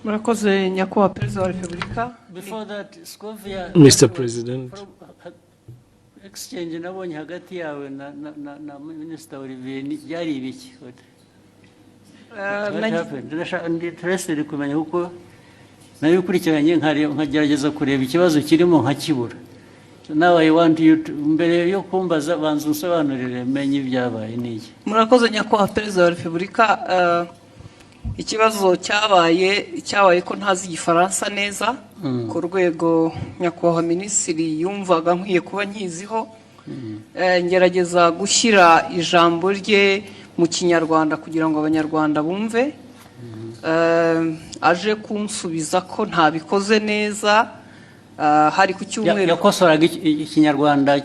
Murakoze nyakubahwa Perezida wa Repubulika. Before that, Scovia, Mr. President. Exchange nabonye hagati yawe na Minister Olivier byari ibiki? What happened? Interested kumenya uko nayo ukurikiranye nkagerageza kureba ikibazo kirimo nkakibura. So now I want you to mbere yo kumbaza banza unsobanurire menye ibyabaye niki. Murakoze nyakubahwa Perezida wa Repubulika. Ikibazo cyabaye ko ntazi igifaransa neza ku rwego nyakubahwa Minisitiri yumvaga nkwiye kuba nkiziho. Ngerageza gushyira ijambo rye mu Kinyarwanda kugira ngo abanyarwanda bumve. Aje kunsubiza ko ntabikoze neza. Hari ku cyumweru yakosoraga Ikinyarwanda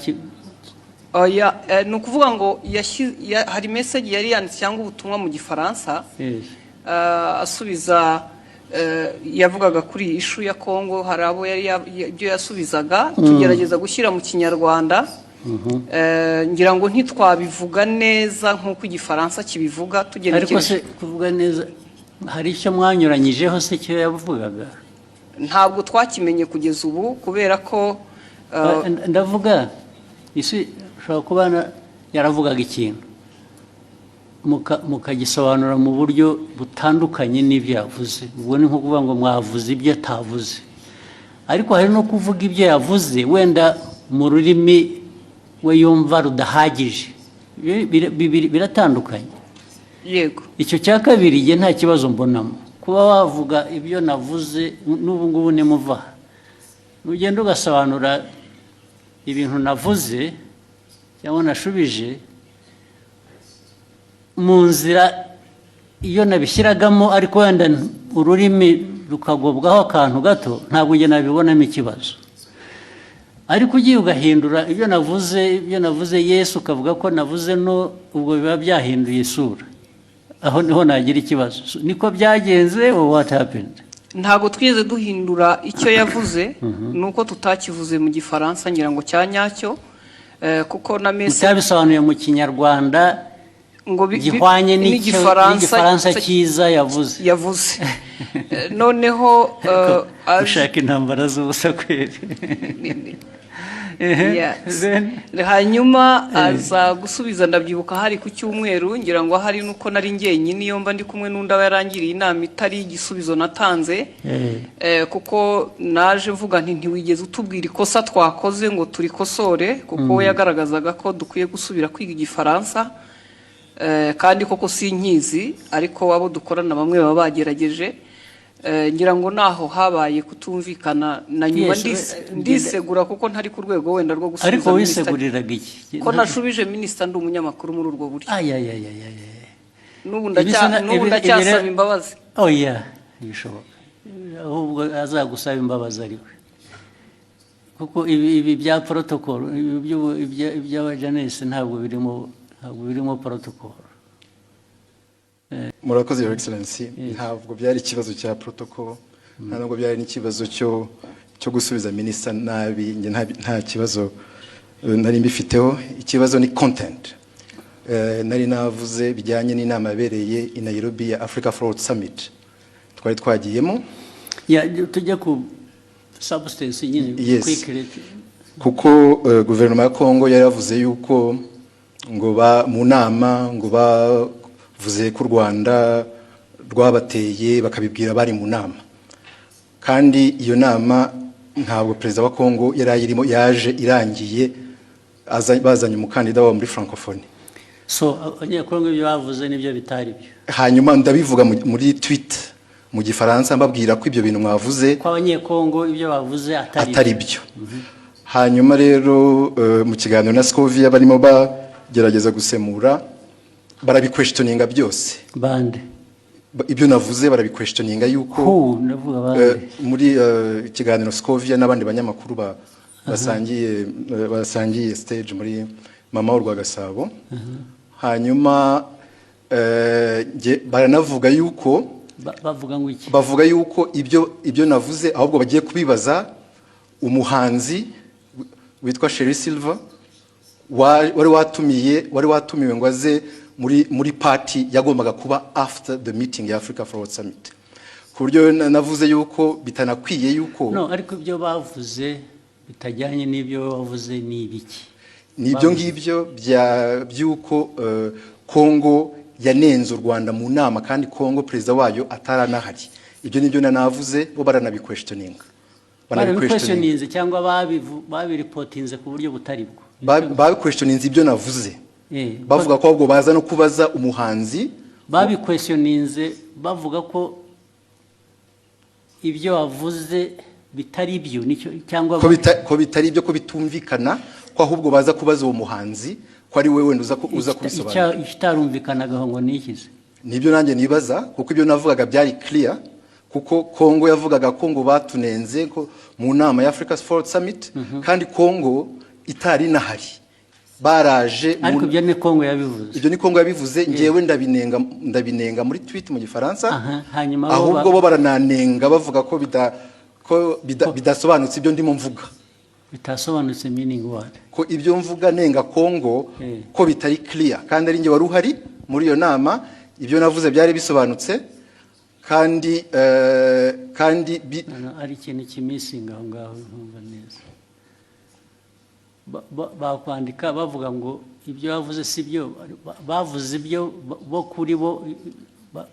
ni ukuvuga ngo hari message yari yanditse cyangwa ubutumwa mu Gifaransa. Asubiza yavugaga kuri ishu ya Kongo, hari abo ibyo yasubizaga tugerageza gushyira mu Kinyarwanda. Ngira ngo ntitwabivuga neza nk'uko Igifaransa kibivuga tugerekeje. Ariko se kuvuga neza hari icyo mwanyuranyijeho se cyo yavugaga? Ntabwo twakimenye kugeza ubu kubera ko ndavuga isi ushobora kubana yaravugaga ikintu mukagisobanura mu buryo butandukanye n'ibyo yavuze. Ubwo ni nko kuvuga ngo mwavuze ibyo atavuze, ariko hari no kuvuga ibyo yavuze wenda mu rurimi we yumva rudahagije. Biratandukanye. Yego. Icyo cya kabiri nge nta kibazo mbonamo kuba wavuga ibyo navuze. N'ubu ngubu nimuva ugenda ugasobanura ibintu navuze cyangwa nashubije mu nzira iyo nabishyiragamo, ariko wenda ururimi rukagobwaho akantu gato, ntabwo nge nabibonamo ikibazo. Ariko ugiye ugahindura ibyo navuze Yesu ukavuga ko navuze no, ubwo biba byahinduye isura. Aho niho nagira ikibazo. Niko byagenze or what happened? Ntabwo twigeze duhindura icyo yavuze, nuko tutakivuze mu Gifaransa ngira ngo cyanyacyo, kuko na message utabisobanuye mu Kinyarwanda ngo gihwanye n'Igifaransa cyiza yavuze. Noneho ushaka intambara z'ubusa kweri. Hanyuma aza gusubiza, ndabyibuka hari ku cyumweru, ngira ngo hari nuko nari njyenyine iyo mba ndi kumwe n'undi yarangiriye inama itari igisubizo natanze. Kuko naje mvuga nti ntiwigeze utubwira ikosa twakoze ngo turikosore, kuko we yagaragazaga ko dukwiye gusubira kwiga Igifaransa. Kandi koko sinkizi, ariko abo dukorana bamwe baba bagerageje. Ngira ngo naho habaye kutumvikana na nyuma ndisegura kuko ntari ku rwego wenda rwo gusubiza. Ariko wiseguriraga iki? Ko nashubije Minisita ndi umunyamakuru muri urwo buryo. N'ubu ndacyasaba imbabazi. Oya, bishoboka. Ahubwo azagusaba imbabazi ariwe. Kuko ibi bya protocol, iby'abajanesi ntabwo birimo protocol. Murakoze Your Excellency. Ntabwo byari ikibazo cya protocol, ntabwo byari n'ikibazo cyo gusubiza Minisita nabi. Nta kibazo nari mbifiteho. Ikibazo ni content. Nari navuze bijyanye n'inama yabereye i Nairobi ya Africa Forward Summit twari twagiyemo. Tujya ku substance nyine quickly. Kuko guverinoma ya Kongo yari yavuze yuko ngo mu nama ngo bavuze ko u Rwanda rwabateye bakabibwira bari mu nama, kandi iyo nama ntabwo Perezida wa Kongo yari ayirimo, yaje irangiye bazanye umukandida wabo muri Francophonie. So abanyakongo ibyo bavuze nibyo bitari byo. Hanyuma ndabivuga muri tweet mu Gifaransa mbabwira ko ibyo bintu mwavuze ko abanyakongo ibyo bavuze atari byo. Hanyuma rero mu kiganiro na Scovia barimo bagerageza gusemura, barabiquestioninga byose. Bande ibyo navuze barabiquestioninga yuko muri ikiganiro Scovia n'abandi banyamakuru basangiye stage muri Mama w'u Rwagasabo. Hanyuma baranavuga yuko bavuga yuko ibyo navuze ahubwo bagiye kubibaza umuhanzi witwa Sherry Silver wari watumiwe ngo aze muri party yagombaga kuba after the meeting ya Africa Forward Summit. ku buryo navuze yuko bitanakwiye yuko no ariko ibyo bavuze bitajyanye n'ibyo wavuze ni ibiki nibyo ngibyo by'uko Kongo yanenze u Rwanda mu nama kandi Kongo perezida wayo ataranahari ibyo nibyo navuze bo baranabiquestioninga banabiquestioninze cyangwa babiripotinze ku buryo butari bwo babiquestioninze ibyo navuze bavuga ko ahubwo baza no kubaza umuhanzi babiquestioninze bavuga ko ibyo wavuze bitari byo nicyo cyangwa ko bitari ibyo ko bitumvikana ko ahubwo baza kubaza uwo muhanzi ko ari wewe uza kubisobanura ikitarumvikanaga ngo nikize nibyo nanjye nibaza kuko ibyo navugaga byari clear kuko Kongo yavugaga ko ngo batunenze ko mu nama ya Africa Sport Summit kandi Kongo itari nahari baraje ariko ibyo ni Kongo yabivuze ibyo ni Kongo yabivuze ngewe ndabinenga muri tweet mu gifaransa hanyuma ahubwo bo barananenga bavuga ko bidasobanutse ibyo ndimo mvuga bitasobanutse meaning what ko ibyo mvuga nenga Kongo ko bitari clear kandi ari nge wari uhari muri iyo nama ibyo navuze byari bisobanutse kandi ari ikintu kimisinga aho ngaho ntumva neza bakwandika bavuga ngo ibyo bavuze si byo bavuze ibyo bo kuri bo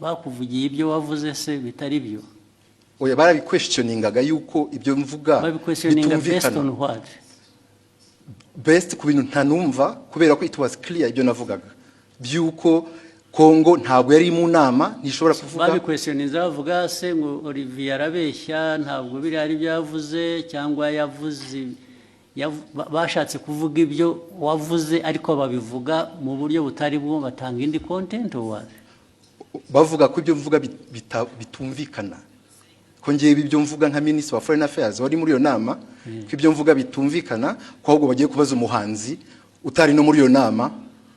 bakuvugiye ibyo wavuze se bitari byo oya barabiquestioningaga yuko ibyo mvuga bitumvikana best ku bintu ntanumva kubera ko it was clear ibyo navugaga byuko Kongo ntabwo yari mu nama ntishobora kuvuga babiquestioninze bavuga se ngo Olivier arabeshya ntabwo biri ari byavuze cyangwa yavuze bashatse kuvuga ibyo wavuze ariko babivuga mu buryo butari bwo batanga indi content bavuga ko ibyo mvuga bitumvikana ko ngiye ibyo mvuga nka Minister wa Foreign Affairs wari muri iyo nama ko ibyo mvuga bitumvikana ko ahubwo bagiye kubaza umuhanzi utari no muri iyo nama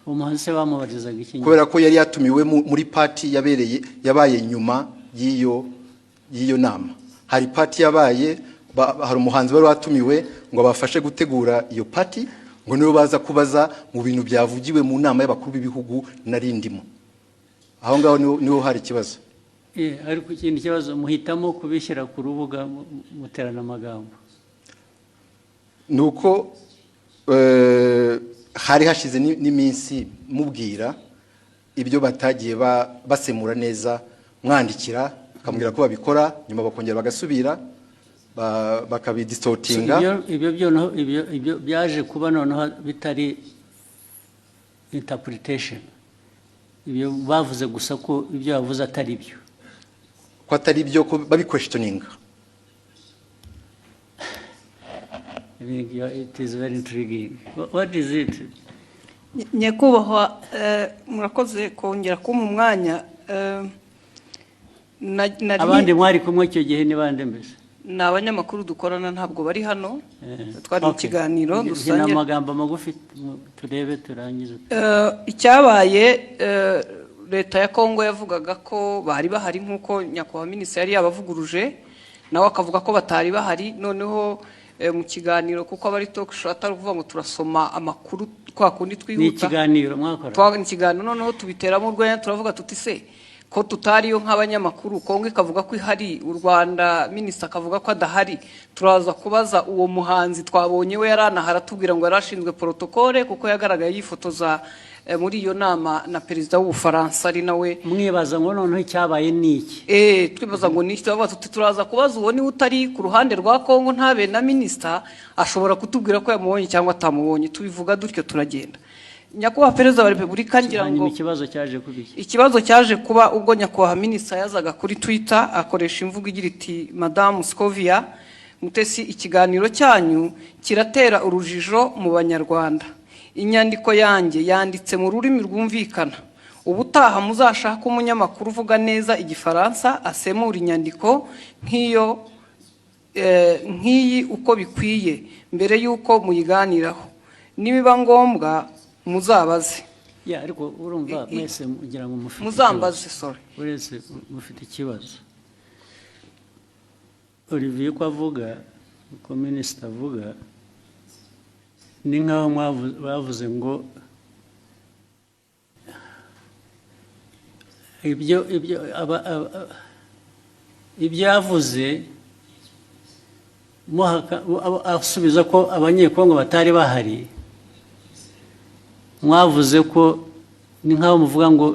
umuhanzi se bamubarizaga iki kubera ko yari yatumiwe muri party yabaye nyuma y'iyo nama hari party yabaye hari umuhanzi wari watumiwe ngo bafashe gutegura iyo party ngo nibo baza kubaza mu bintu byavugiwe mu nama y'abakuru b'ibihugu narindimo aho ngaho niho hari ikibazo ariko ikindi kibazo muhitamo kubishyira ku rubuga muterana amagambo nuko hari hashize n'iminsi mubwira ibyo batagiye basemura neza mwandikira akamubwira ko babikora nyuma bakongera bagasubira bakabidistortinga ibyo byaje kuba noneho bitari interpretation ibyo bavuze gusa ko ibyo bavuze atari byo ko atari byo ko babiquestioninga it is very intriguing what is it nyakubahwa murakoze kongera kumpa umwanya abandi mwari kumwe icyo gihe ni bande mbese ni abanyamakuru dukorana ntabwo bari hano twari mu kiganiro dusangira amagambo magufi turebe turangize icyabaye leta ya Kongo yavugaga ko bari bahari nk'uko nyakubahwa minisitiri yari yabavuguruje nawe akavuga ko batari bahari noneho mu kiganiro kuko abari talk show atari kuvuga ngo turasoma amakuru kwa kundi twihuta ni ikiganiro mwakora ni ikiganiro noneho tubiteramo urwenya turavuga tuti se ko tutariyo nk'abanyamakuru Kongo ikavuga ko ihari u Rwanda minisitiri akavuga ko adahari turaza kubaza uwo muhanzi twabonye we yaranahara tubwira ngo yarashinzwe protocole kuko yagaragaye yifotoza muri iyo nama na perezida w'Ubufaransa ari nawe mwibaza ngo noneho icyabaye niki twibaza ngo niki turaza kubaza uwo ni utari ku ruhande rwa Kongo ntabe na minisitiri ashobora kutubwira ko yamubonye cyangwa atamubonye tubivuga dutyo turagenda nyakubahwa perezida wa repubulika ngira ngo ikibazo cyaje kuba ubwo nyakubahwa minisitiri yazaga kuri Twitter akoresha imvugo igira iti Madame Scovia Mutesi ikiganiro cyanyu kiratera urujijo mu banyarwanda inyandiko yanjye yanditse mu rurimi rwumvikana ubutaha muzashaka umunyamakuru uvuga neza igifaransa asemura inyandiko nk'iyi uko bikwiye mbere y'uko muyiganiraho nibiba ngombwa muzabaze ariko urumva mwese mugira ngo mufite muzambaze sorry uretse mufite ikibazo Olivier ko avuga ko minisitiri avuga ni nkaho bavuze ngo ibyo yavuze asubiza ko abanyekongo batari bahari, mwavuze ko ni nk'aho muvuga ngo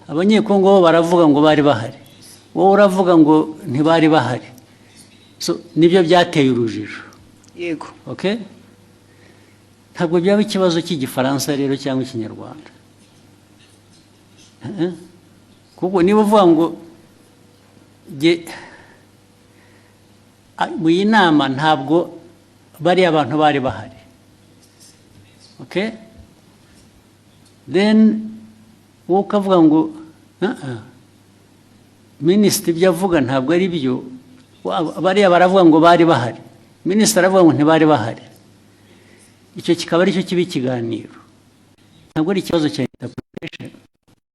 abanyekongo bo baravuga ngo bari bahari, wowe uravuga ngo ntibari bahari. So nibyo byateye urujijo. yego Okay? Ntabwo byaba ikibazo cy'igifaransa rero cyangwa ikinyarwanda. Kuko niba uvuga ngo mu iyi nama ntabwo bariya abantu bari bahari. Okay? Then wowe ukavuga ngo minisitiri ibyo avuga ntabwo ari byo, bariya baravuga ngo bari bahari, minisitiri aravuga ngo ntibari bahari. Icyo kikaba ari cyo kiba ikiganiro, ntabwo ari ikibazo cya interpretation.